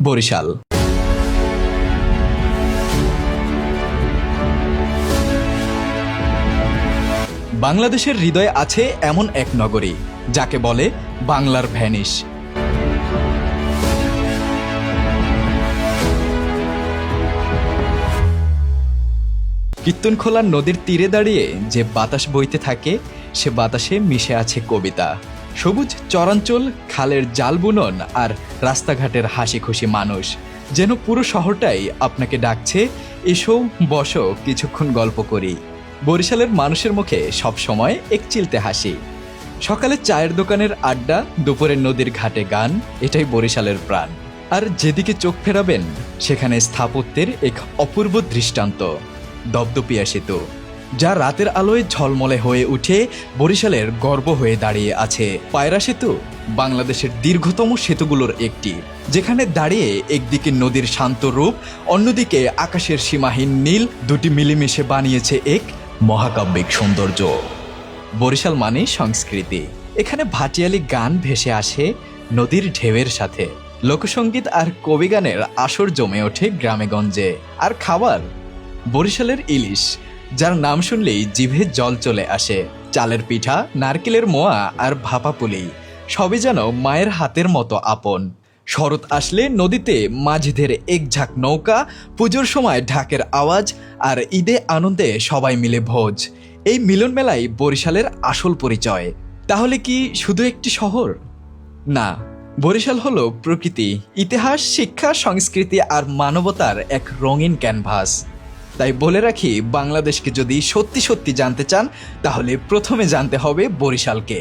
বরিশাল। বাংলাদেশের হৃদয়ে আছে এমন এক নগরী যাকে বলে বাংলার ভেনিস। কীর্তনখোলা নদীর তীরে দাঁড়িয়ে যে বাতাস বইতে থাকে, সে বাতাসে মিশে আছে কবিতা। সবুজ চরাঞ্চল, খালের জাল বুনন আর রাস্তাঘাটের হাসি খুশি মানুষ, যেন পুরো শহরটাই আপনাকে ডাকছে, এসো বসো কিছুক্ষণ গল্প করি। বরিশালের মানুষের মুখে সবসময় এক চিলতে হাসি। সকালে চায়ের দোকানের আড্ডা, দুপুরে নদীর ঘাটে গান, এটাই বরিশালের প্রাণ। আর যেদিকে চোখ ফেরাবেন সেখানে স্থাপত্যের এক অপূর্ব দৃষ্টান্ত, দপদপিয়া সেতু, যা রাতের আলোয় ঝলমলে হয়ে উঠে বরিশালের গর্ব হয়ে দাঁড়িয়ে আছে। পায়রা সেতু বাংলাদেশের দীর্ঘতম সেতুগুলোর একটি, যেখানে দাঁড়িয়ে একদিকে নদীর শান্ত রূপ, অন্যদিকে আকাশের সীমাহীন নীল, দুটি মিলেমিশে বানিয়েছে এক মহাকাব্যিক সৌন্দর্য। বরিশাল মানে সংস্কৃতি। এখানে ভাটিয়ালি গান ভেসে আসে নদীর ঢেউয়ের সাথে, লোকসঙ্গীত আর কবিগানের আসর জমে ওঠে গ্রামেগঞ্জে। আর খাবার, বরিশালের ইলিশ, যার নাম শুনলেই জিভে জল চলে আসে। চালের পিঠা, নারকেলের মোয়া আর ভাপা পুলি, সবই যেন মায়ের হাতের মতো আপন। শরৎ আসলে নদীতে মাঝিদের এক ঝাঁক নৌকা, পুজোর সময় ঢাকের আওয়াজ, আর ঈদে আনন্দে সবাই মিলে ভোজ। এই মিলন মেলাই বরিশালের আসল পরিচয়। তাহলে কি শুধু একটি শহর? না, বরিশাল হলো প্রকৃতি, ইতিহাস, শিক্ষা, সংস্কৃতি আর মানবতার এক রঙিন ক্যানভাস। তাই বলে রাখি, বাংলাদেশকে যদি সত্যি সত্যি জানতে চান, তাহলে প্রথমে জানতে হবে বরিশালকে।